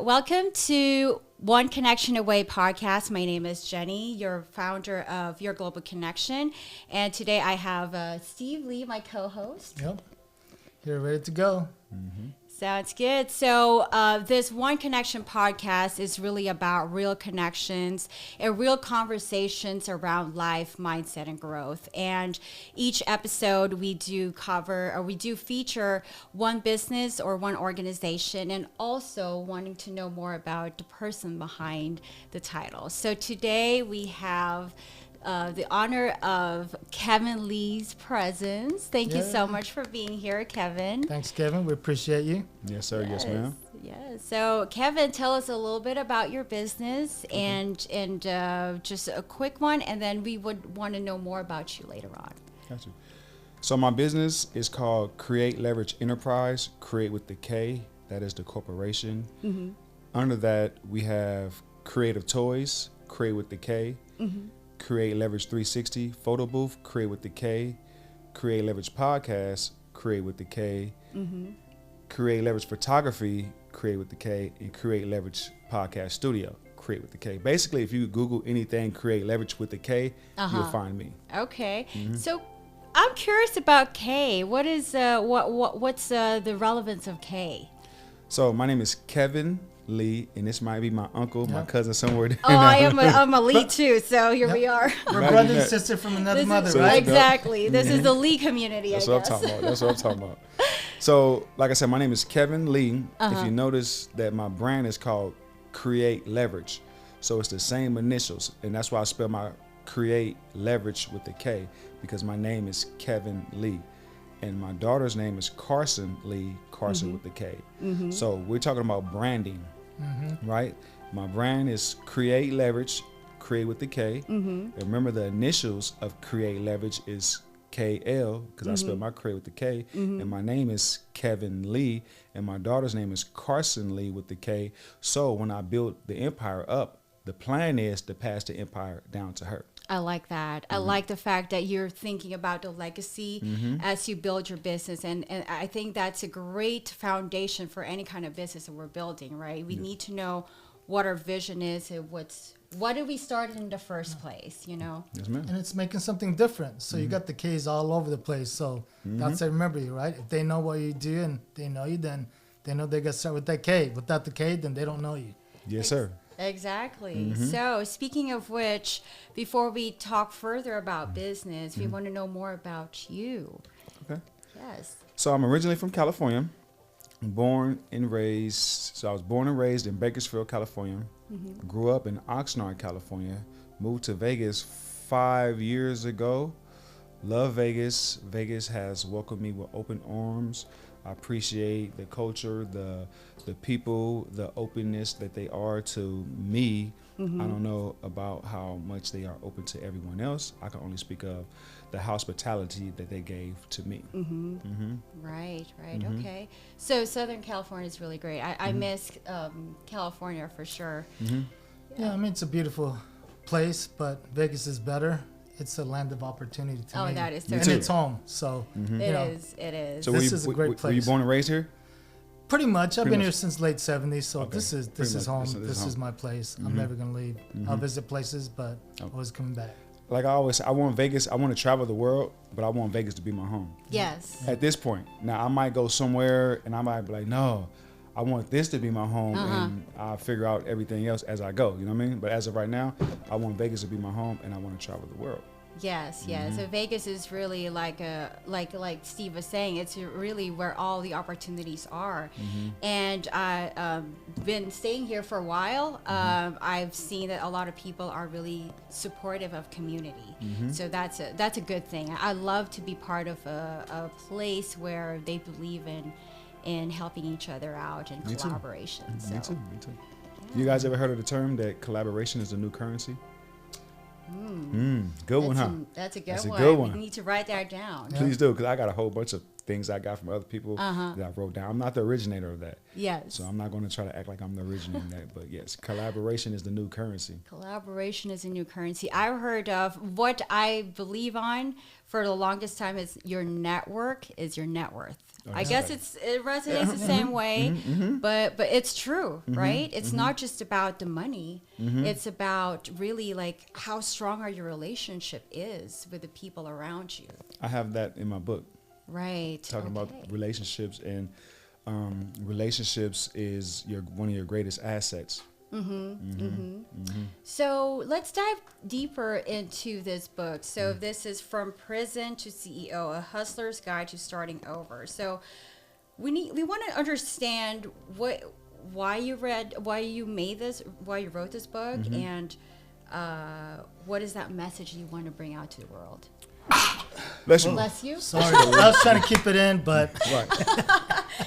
Welcome to One Connection Away podcast. My name is Jenny, your founder of Your Global Connection. And today I have Steve Lee, my co-host. Yep. Here, ready to go. Sounds good. So this One Connection podcast is really about real connections and real conversations around life, mindset, and growth. And each episode we do feature one business or one organization, and also wanting to know more about the person behind the title. So today we have the honor of Kevin Lee's presence. Thank you so much for being here, Kevin. Thanks, Kevin. We appreciate you. Yes, sir. Yes, ma'am. Yes. So, Kevin, tell us a little bit about your business and just a quick one, and then we would want to know more about you later on. Gotcha. So my business is called Create Leverage Enterprise, Create with the K. That is the corporation. Mm-hmm. Under that, we have Creative Toys, Create with the K. Mm-hmm. Create Leverage 360 Photo Booth, Create with the K. Create Leverage Podcast, Create with the K. Mm-hmm. Create Leverage Photography, Create with the K. And Create Leverage Podcast Studio, Create with the K. Basically, if you Google anything Create Leverage with the K, you'll find me. Okay. Mm-hmm. So I'm curious about K. What is what's the relevance of K? So my name is Kevin Lee, and this might be my uncle, my cousin somewhere. Oh, I'm a Lee too, so here we are. We're brother and sister from another mother, right? Exactly. This is the Lee community, That's I guess. That's what I'm talking about. So, like I said, my name is Kevin Lee. If you notice that my brand is called Create Leverage. So it's the same initials, and that's why I spell my Create Leverage with the K, because my name is Kevin Lee. And my daughter's name is Carson Lee, Carson with the K. Mm-hmm. So we're talking about branding, right? My brand is Create Leverage, Create with the K. And remember, the initials of Create Leverage is KL, because I spell my Create with the K. And my name is Kevin Lee, and my daughter's name is Carson Lee with the K. So when I build the empire up, the plan is to pass the empire down to her. I like that. I like the fact that you're thinking about the legacy as you build your business. And I think that's a great foundation for any kind of business that we're building, right? We need to know what our vision is and what did we start in the first place, you know? Yes, ma'am. And it's making something different. So you got the K's all over the place. So that's how I remember you, right? If they know what you do and they know you, then they know they got to start with that K. Without the K, then they don't know you. Yes, sir. Exactly. So speaking of which, before we talk further about business, we want to know more about you. Okay. Yes. So I'm originally from California, born and raised. So I was born and raised in Bakersfield, California. Grew up in Oxnard, California. Moved to Vegas 5 years ago. Love Vegas. Vegas has welcomed me with open arms. I appreciate the culture, the people, the openness that they are to me. I don't know about how much they are open to everyone else. I can only speak of the hospitality that they gave to me. Right. Okay. So Southern California is really great. I miss California for sure. Yeah, I mean, it's a beautiful place, but Vegas is better. It's a land of opportunity to me. Oh, that is and true. it's home, so It is. So this is a great place. Were you born and raised here? Pretty much. I've been here since late 70s, so Okay. this is home. This is my place. I'm never gonna leave. I'll visit places, but always coming back. Like I always say, I want Vegas. I want to travel the world, but I want Vegas to be my home. Yes. At this point, now I might go somewhere and I might be like, no, I want this to be my home, and I'll figure out everything else as I go. You know what I mean? But as of right now, I want Vegas to be my home, and I want to travel the world. Yes. So Vegas is really like Steve was saying, it's really where all the opportunities are. And I've been staying here for a while. I've seen that a lot of people are really supportive of community. So that's a good thing. I love to be part of a place where they believe in helping each other out and collaboration. Me too. You guys ever heard of the term that collaboration is the new currency? Good one, huh? That's a good good one. We need to write that down. Please do, because I got a whole bunch of things I got from other people that I wrote down. I'm not the originator of that. Yes. So I'm not going to try to act like I'm the originator of that. But yes, collaboration is the new currency. Collaboration is a new currency. I heard of what I believe on for the longest time is your network is your net worth. I guess it resonates the same way, but it's true, right? It's not just about the money. It's about really like how strong are your relationship is with the people around you. I have that in my book. Right. Talking about relationships, and relationships is one of your greatest assets. So let's dive deeper into this book. So this is From Prison to CEO, a hustler's guide to starting over. So we want to understand why you wrote this book, and what is that message you want to bring out to the world? Bless you. Sorry, I was trying to keep it in, but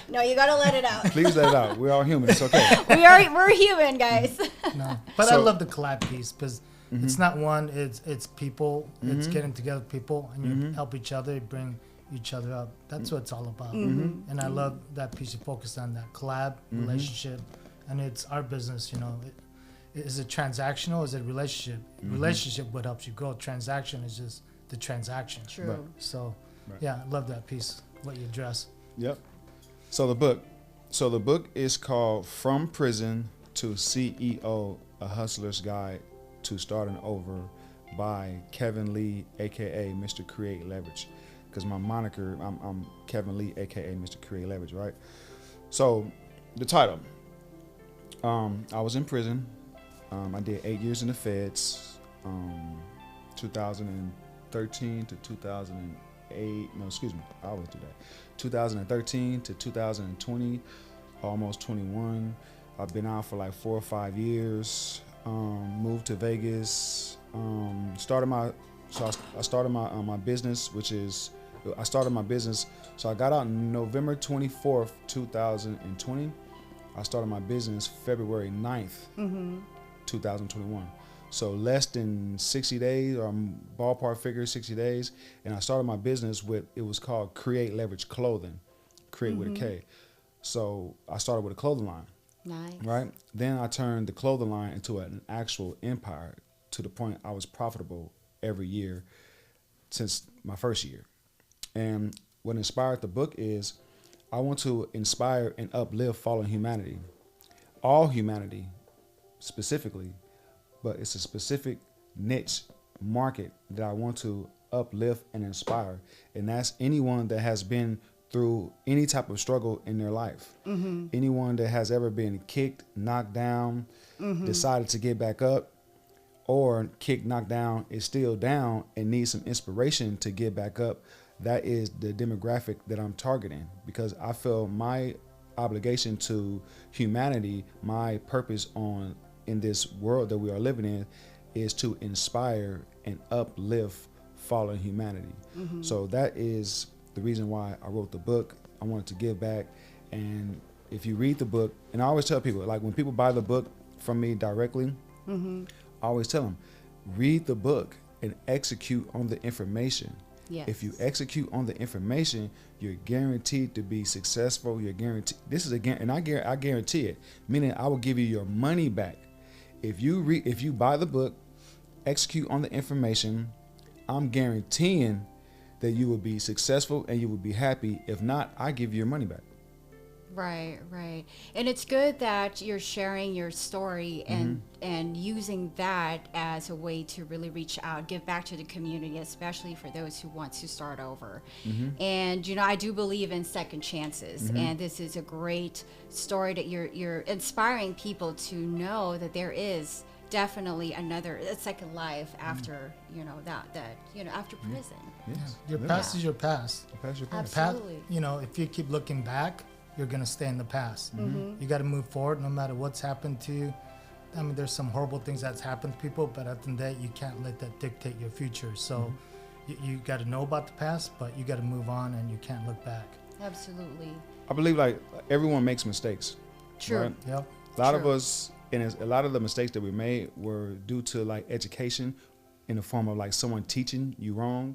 No, you gotta let it out. Please let it out. We're all human. It's okay. We're human, guys. no. But I love the collab piece because it's not one. It's people. It's getting together with people, and you help each other, you bring each other up. That's what it's all about. And I love that piece you focused on, that collab relationship, and it's our business. You know, is it transactional? Is it relationship? Relationship what helps you grow. Transaction is just the transaction. True. Right. So, yeah, I love that piece. What you address. Yep. So the book is called From Prison to CEO, a Hustler's Guide to Starting Over by Kevin Lee, aka Mr. Create Leverage. Because my moniker, I'm Kevin Lee, aka Mr. Create Leverage, right? So the title, I was in prison. I did 8 years in the feds, 2013 to 2008. No, excuse me, I always do that. 2013 to 2020, almost 21. I've been out for like 4 or 5 years. Moved to Vegas. I started my business, So I got out November 24th, 2020. I started my business February 9th, 2021. So less than 60 days, or ballpark figure 60 days. And I started my business it was called Create Leverage Clothing, Create with a K. So I started with a clothing line. Nice. Right? Then I turned the clothing line into an actual empire to the point I was profitable every year since my first year. And what inspired the book is I want to inspire and uplift fallen humanity, all humanity specifically, but it's a specific niche market that I want to uplift and inspire. And that's anyone that has been through any type of struggle in their life. Anyone that has ever been kicked, knocked down, decided to get back up, or kicked, knocked down, is still down and needs some inspiration to get back up. That is the demographic that I'm targeting, because I feel my obligation to humanity, my purpose in this world that we are living in, is to inspire and uplift fallen humanity. So that is the reason why I wrote the book. I wanted to give back. And if you read the book, and I always tell people, like when people buy the book from me directly, I always tell them, read the book and execute on the information. Yes. If you execute on the information, you're guaranteed to be successful. You're guaranteed. This is and I guarantee it. Meaning, I will give you your money back if you buy the book, execute on the information. I'm guaranteeing that you will be successful and you will be happy. If not, I give you your money back. Right. And it's good that you're sharing your story and using that as a way to really reach out, give back to the community, especially for those who want to start over. And, I do believe in second chances. And this is a great story that you're inspiring people to know that there is definitely a second life after, after prison. Yes. Your past is your past. Absolutely. If you keep looking back, you're going to stay in the past. You got to move forward no matter what's happened to you. I mean, there's some horrible things that's happened to people, but at the end of the day, you can't let that dictate your future. So you got to know about the past, but you got to move on and you can't look back. Absolutely. I believe like everyone makes mistakes. True. Right? Yep. A lot of us, and a lot of the mistakes that we made were due to like education in the form of like someone teaching you wrong.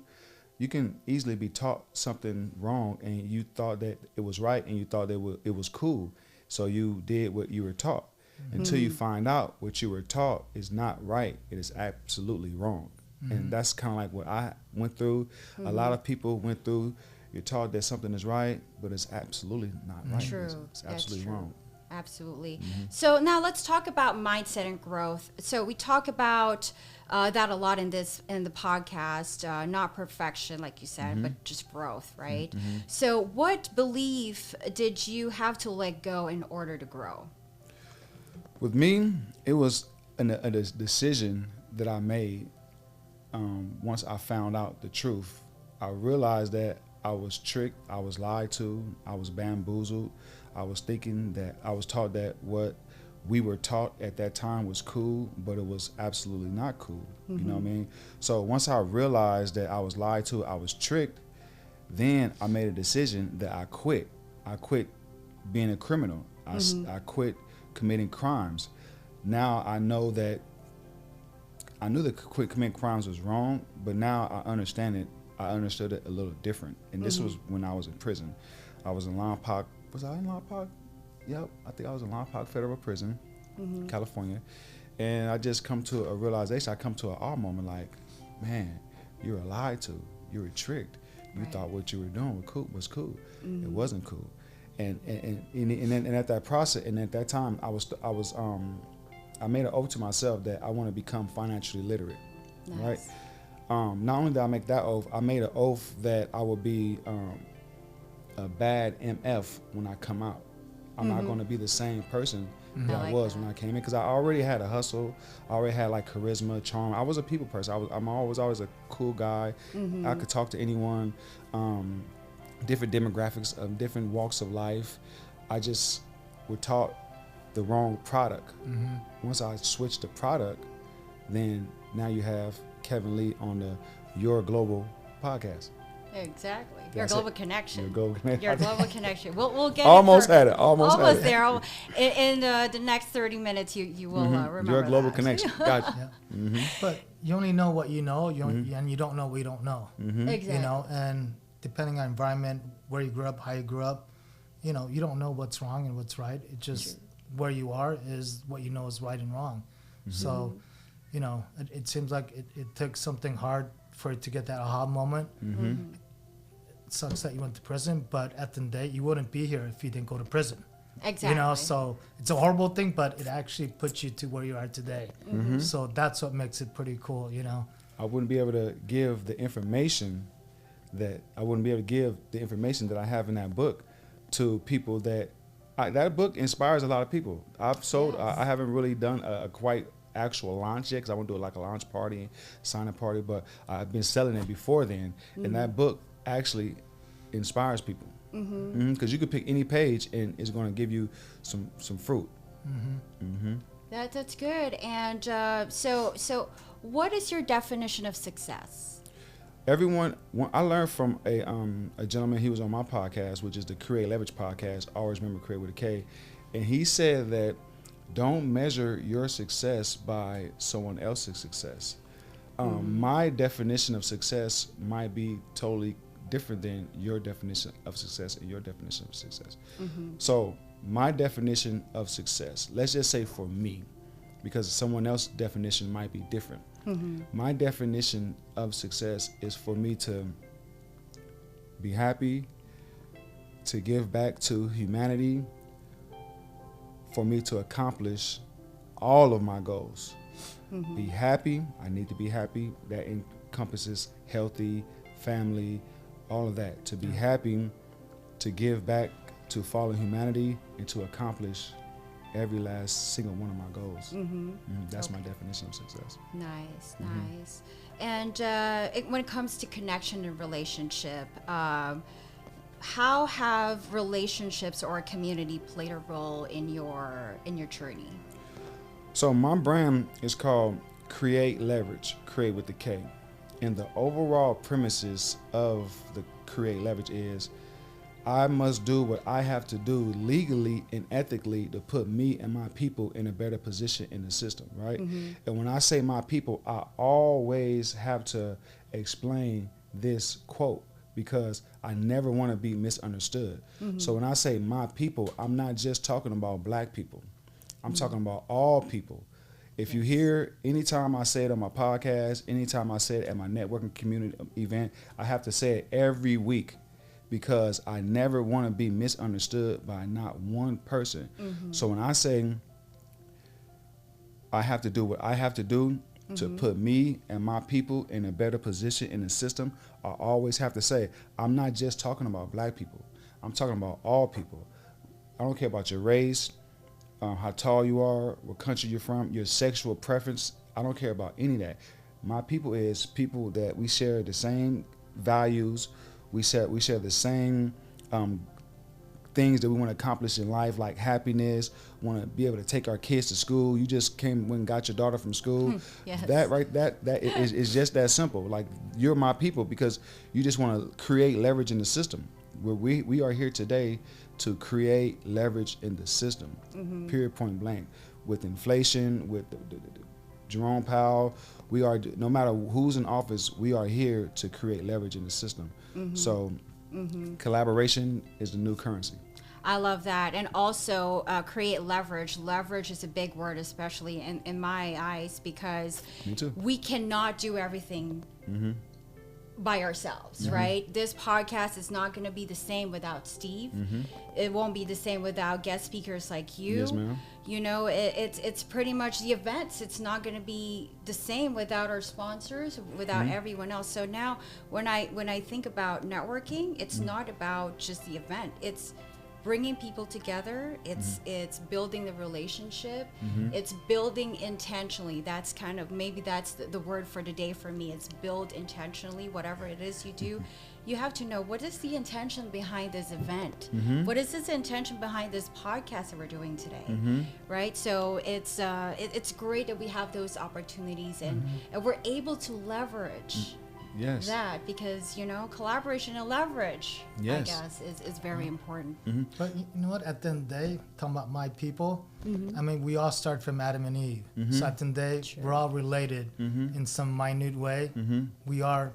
you can easily be taught something wrong and you thought that it was right and you thought that it was cool. So you did what you were taught until you find out what you were taught is not right. It is absolutely wrong. And that's kind of like what I went through. A lot of people went through. You're taught that something is right, but it's absolutely not right. True. It's absolutely wrong. Absolutely. So now let's talk about mindset and growth. So we talk about that a lot in the podcast, not perfection, like you said, but just growth, right? So what belief did you have to let go in order to grow? With me, it was a decision that I made once I found out the truth. I realized that I was tricked, I was lied to, I was bamboozled. I was thinking that I was taught that what we were taught at that time was cool, but it was absolutely not cool. You know what I mean? So once I realized that I was lied to, I was tricked, then I made a decision that I quit. I quit being a criminal. I quit committing crimes. Now I know that I knew that quit committing crimes was wrong, but now I understand it. I understood it a little different. And this was when I was in prison. I was in Lompoc. Was I in Lompoc? Yep, I think I was in Lompoc Federal Prison, California. And I just come to a realization. I come to an aha moment like, man, you were lied to. You were tricked. You thought what you were doing was cool. It wasn't cool. And at that process, and at that time, I made an oath to myself that I want to become financially literate. Nice. Right? Not only did I make that oath, I made an oath that I would be a bad MF when I come out. I'm not going to be the same person that I was when I came in, because I already had a hustle. I already had like charisma, charm. I was a people person. I'm always a cool guy. I could talk to anyone, different demographics, different walks of life. I just was taught the wrong product. Once I switched the product, then now you have Kevin Lee on the Your Global podcast. Exactly. That's Your global it. connection. Your global connection. Your global connection. We'll get almost it had it. Almost had it. there. In the next 30 minutes, you will remember Your global that. connection. Gotcha. Yeah. But you only know what you know, and you don't know what you don't know. Exactly. You know, and depending on environment, where you grew up, how you grew up, you know, you don't know what's wrong and what's right. It just where you are is what you know is right and wrong. So, you know, it seems like it took something hard for it to get that aha moment. It sucks that you went to prison, but at the end of the day, you wouldn't be here if you didn't go to prison. Exactly. You know, so it's a horrible thing, but it actually puts you to where you are today. So that's what makes it pretty cool, you know. I wouldn't be able to give the information that I have in that book to people that that book inspires a lot of people. I've sold. I haven't really done a quite actual launch yet, because I want to do like a launch party, signing party, but I've been selling it before then, and that book actually inspires people, because you could pick any page and it's going to give you some fruit. That's good. And so what is your definition of success? I learned from a gentleman. He was on my podcast, which is the Create Leverage podcast. Always remember Create with a K, and he said that don't measure your success by someone else's success. My definition of success might be totally different than your definition of success and your definition of success. So my definition of success, let's just say for me, because someone else's definition might be different. My definition of success is for me to be happy, to give back to humanity, for me to accomplish all of my goals. Be happy. I need to be happy. That encompasses healthy, family, all of that. To be happy, to give back to fallen humanity, and to accomplish every last single one of my goals. That's my definition of success. Nice. And when it comes to connection and relationship, how have relationships or a community played a role in your journey? So my brand is called Create Leverage, Create with the K. And the overall premises of the Create Leverage is I must do what I have to do legally and ethically to put me and my people in a better position in the system, right? And when I say my people, I always have to explain this quote because I never want to be misunderstood. So when I say my people, I'm not just talking about black people. I'm talking about all people. If you hear, anytime I say it on my podcast, anytime I say it at my networking community event, I have to say it every week because I never want to be misunderstood by not one person. So when I say I have to do what I have to do to put me and my people in a better position in the system, I always have to say, I'm not just talking about black people. I'm talking about all people. I don't care about your race, how tall you are, what country you're from, your sexual preference. I don't care about any of that. My people is people that we share the same values. We share the same things that we want to accomplish in life, like happiness, want to be able to went and got your daughter from school. Yes. That is just that simple. Like, you're my people because you just want to create leverage in the system. Where we are here today to create leverage in the system, period, point blank. With inflation, with the Jerome Powell, we are, no matter who's in office, we are here to create leverage in the system. So collaboration is the new currency. I love that. And also create leverage. Leverage is a big word, especially in my eyes, because Me too. we cannot do everything by ourselves, right? This podcast is not going to be the same without Steve. It won't be the same without guest speakers like you. Yes, ma'am. You know, it's pretty much the events. It's not going to be the same without our sponsors, without everyone else. So now when I think about networking, it's not about just the event. It's bringing people together. It's building the relationship. It's building intentionally. That's kind of, maybe that's the word for today for me. It's build intentionally. Whatever it is you do, you have to know, what is the intention behind this event? What is this intention behind this podcast that we're doing today? Right? So it's great that we have those opportunities and we're able to leverage that, because, you know, collaboration and leverage, I guess, is very important. But you know what? At the end of the day, talking about my people, I mean, we all start from Adam and Eve. So at the end of the day, we're all related in some minute way. We are,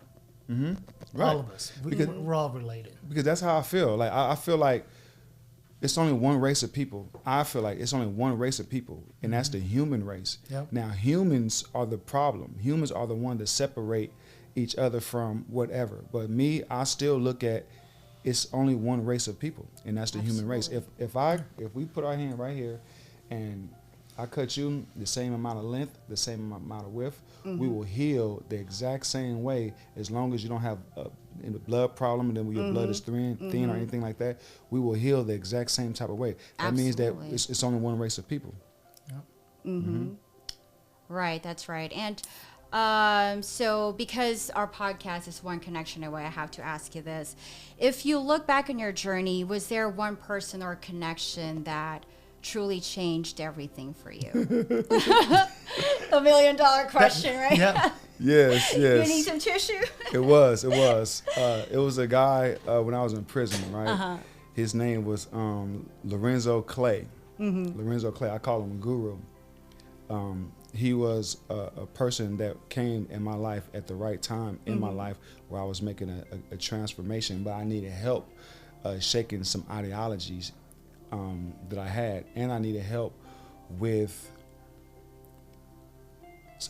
all of us. We're all related. Because that's how I feel. Like, I feel like it's only one race of people. I feel like it's only one race of people, and that's the human race. Now, humans are the problem. Humans are the one that separate each other from whatever. But me, I still look at, it's only one race of people, and that's the human race. If we put our hand right here and I cut you the same amount of length, the same amount of width, we will heal the exact same way, as long as you don't have a blood problem, and then when your blood is thin or anything like that, we will heal the exact same type of way. That means that it's only one race of people. Right, that's right. And so because our podcast is One Connection Away, I have to ask you this. If you look back on your journey, was there one person or connection that truly changed everything for you? The $1 million question, right? Yes. You need some tissue? It was. It was a guy when I was in prison, right? His name was Lorenzo Clay. Lorenzo Clay. I call him Guru. He was a person that came in my life at the right time in my life, where I was making a transformation, but I needed help shaking some ideologies that I had, and I needed help with,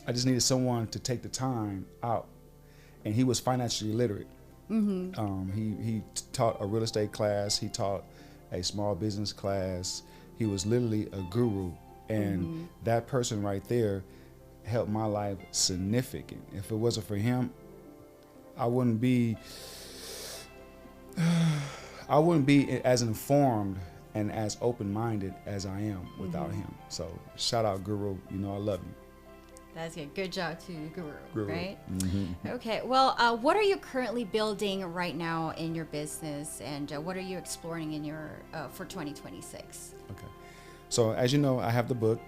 I just needed someone to take the time out, and he was financially literate. He taught a real estate class, he taught a small business class, he was literally a guru. And that person right there helped my life significant. If it wasn't for him, I wouldn't be as informed and as open-minded as I am without him. So shout out Guru, you know I love you. That's good. Good job to Guru. Right? Okay. Well, what are you currently building right now in your business, and what are you exploring in your for 2026? Okay. So as you know, I have the book,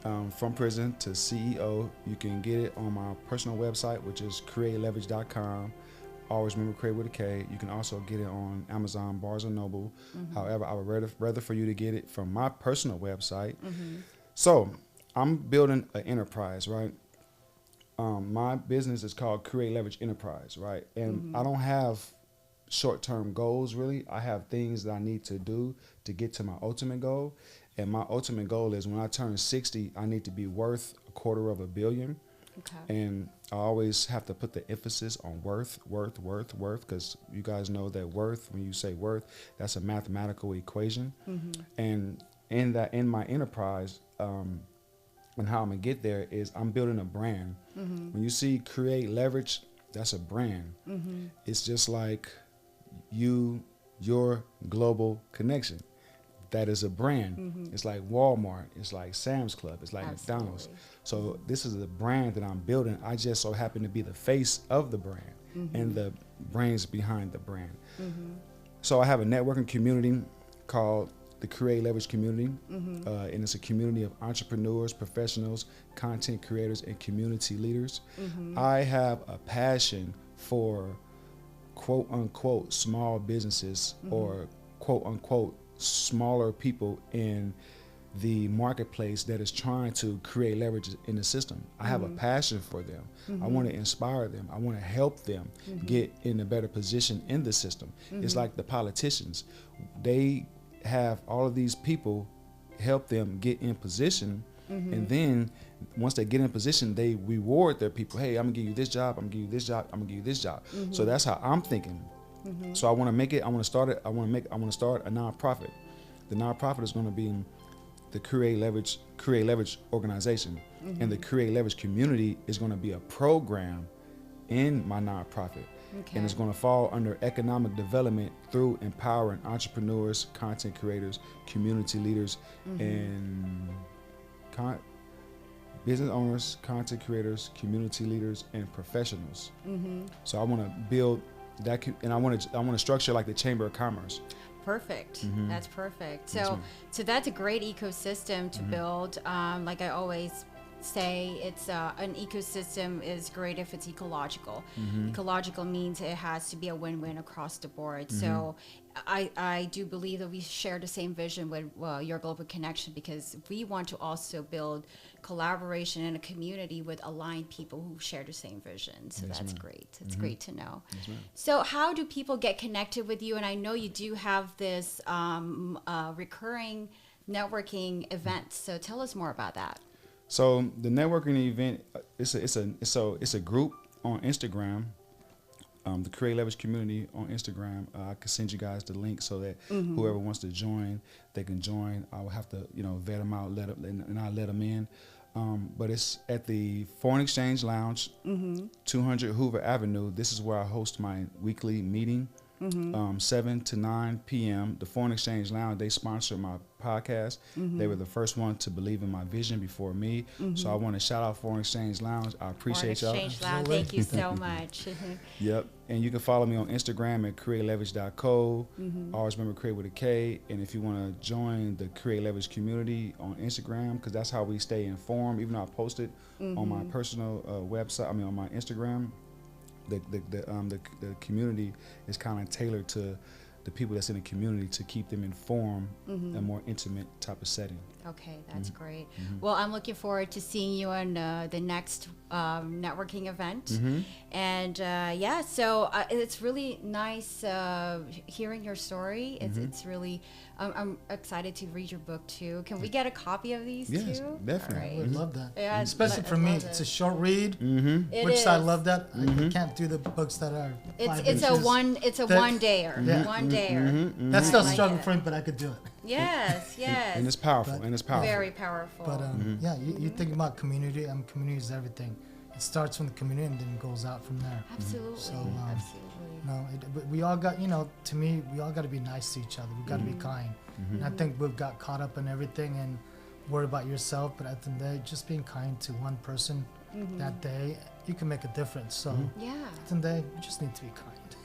From Prison to CEO. You can get it on my personal website, which is createleverage.com. Always remember, create with a K. You can also get it on Amazon, Barnes & Noble. However, I would rather for you to get it from my personal website. So I'm building an enterprise, right? my business is called Create Leverage Enterprise, right? And I don't have short-term goals really. I have things that I need to do to get to my ultimate goal. And my ultimate goal is when I turn 60, I need to be worth $250 million. Okay. And I always have to put the emphasis on worth, because you guys know that worth, when you say worth, that's a mathematical equation. And in my enterprise, and how I'm gonna get there is I'm building a brand. When you see Create Leverage, that's a brand. It's just like your global connection. That is a brand. It's like Walmart. It's like Sam's Club. It's like McDonald's. So this is a brand that I'm building. I just so happen to be the face of the brand and the brains behind the brand. So I have a networking community called the Create Leverage Community, and it's a community of entrepreneurs, professionals, content creators, and community leaders. I have a passion for quote unquote small businesses or quote unquote smaller people in the marketplace that is trying to create leverage in the system. I have a passion for them. I want to inspire them. I want to help them get in a better position in the system. It's like the politicians. They have all of these people help them get in position, and then once they get in position, they reward their people. Hey, I'm gonna give you this job, I'm gonna give you this job, I'm gonna give you this job. So that's how I'm thinking. So I want to make it. I want to start it. I want to start a nonprofit. The nonprofit is going to be the Create Leverage organization, and the Create Leverage community is going to be a program in my nonprofit, and it's going to fall under economic development through empowering entrepreneurs, content creators, community leaders, and business owners, content creators, community leaders, and professionals. So I want to build that, and I want to structure like the Chamber of Commerce. Perfect. That's perfect. So that's a great ecosystem to build. Like I always say, it's an ecosystem is great if it's ecological. Ecological means it has to be a win-win across the board. So I do believe that we share the same vision with Your Global Connection, because we want to also build collaboration in a community with aligned people who share the same vision. So that's great. It's great to know. So how do people get connected with you? And I know you do have this recurring networking events. So tell us more about that. So the networking event, it's a group on Instagram, the Create Leverage community on Instagram. I can send you guys the link so that whoever wants to join, they can join. I will have to, vet them out, and I'll let them in. But it's at the Foreign Exchange Lounge, 200 Hoover Avenue. This is where I host my weekly meeting, 7 to 9 p.m. The Foreign Exchange Lounge, they sponsor my podcast. They were the first one to believe in my vision before me. So I want to shout out Foreign Exchange Lounge. I appreciate y'all. Foreign Exchange Lounge, thank you so much. Yep. And you can follow me on Instagram at createleverage.co. Always remember create with a K. And if you want to join the Create Leverage community on Instagram, because that's how we stay informed, even though I post it on my personal website, on my Instagram, the community is kind of tailored to the people that's in the community to keep them informed in a more intimate type of setting. Okay, that's great. Well, I'm looking forward to seeing you on the next networking event. And so it's really nice hearing your story. It's really, I'm excited to read your book too. Can we get a copy of these too? Yes, definitely. I would love that. Yeah, especially for me, it's a short read, It which is. I love that. I can't do the books that are five It's a inches. one dayer. Yeah. One dayer. That's still I like struggle it. for me, but I could do it. Yes, yes. And it's powerful. Very powerful. But you think about community, community is everything. It starts from the community and then goes out from there. Absolutely. So, Absolutely. but we all got, to me, we all got to be nice to each other. We got to be kind. And I think we've got caught up in everything and worry about yourself. But at the end of the day, just being kind to one person that day, you can make a difference. So Yeah. at the end of the day, you just need to be kind.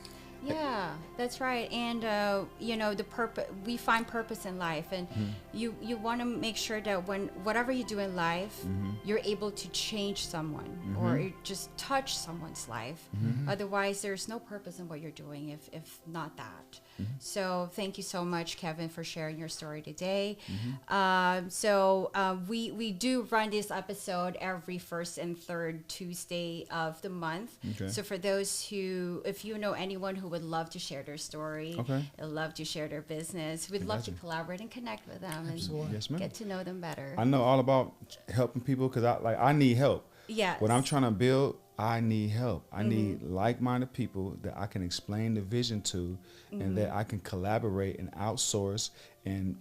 Yeah, that's right. And the purpose, we find purpose in life, and you want to make sure that when whatever you do in life, you're able to change someone or just touch someone's life. Otherwise, there's no purpose in what you're doing if not that. So thank you so much, Kevin, for sharing your story today. We do run this episode every first and third Tuesday of the month. Okay. So for those who, if you know anyone who would love to share their story, love to share their business, we'd love to collaborate and connect with them and Yes, ma'am. get to know them better. I know all about helping people because I need help. Yes. What I'm trying to build, I need help. I need like-minded people that I can explain the vision to, and that I can collaborate and outsource and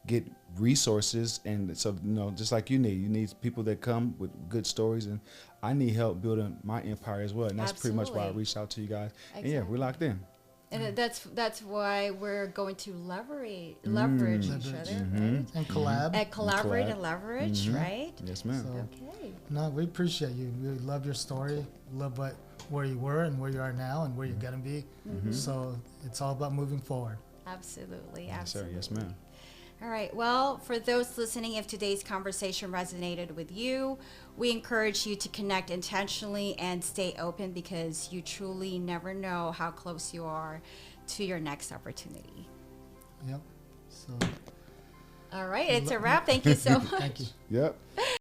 get resources. And so just like you need people that come with good stories, and I need help building my empire as well. And that's pretty much why I reached out to you guys. Exactly. And we're locked in. And that's why we're going to leverage each other, right? And collab. And collaborate and leverage, right? Yes, ma'am. Okay. No, we appreciate you. We love your story. Love where you were and where you are now and where you're gonna be. So it's all about moving forward. Absolutely. Yes, sir. Absolutely. Yes, ma'am. All right. Well, for those listening, if today's conversation resonated with you, we encourage you to connect intentionally and stay open, because you truly never know how close you are to your next opportunity. Yep. So All right. It's a wrap. Thank you so much. thank you. Yep.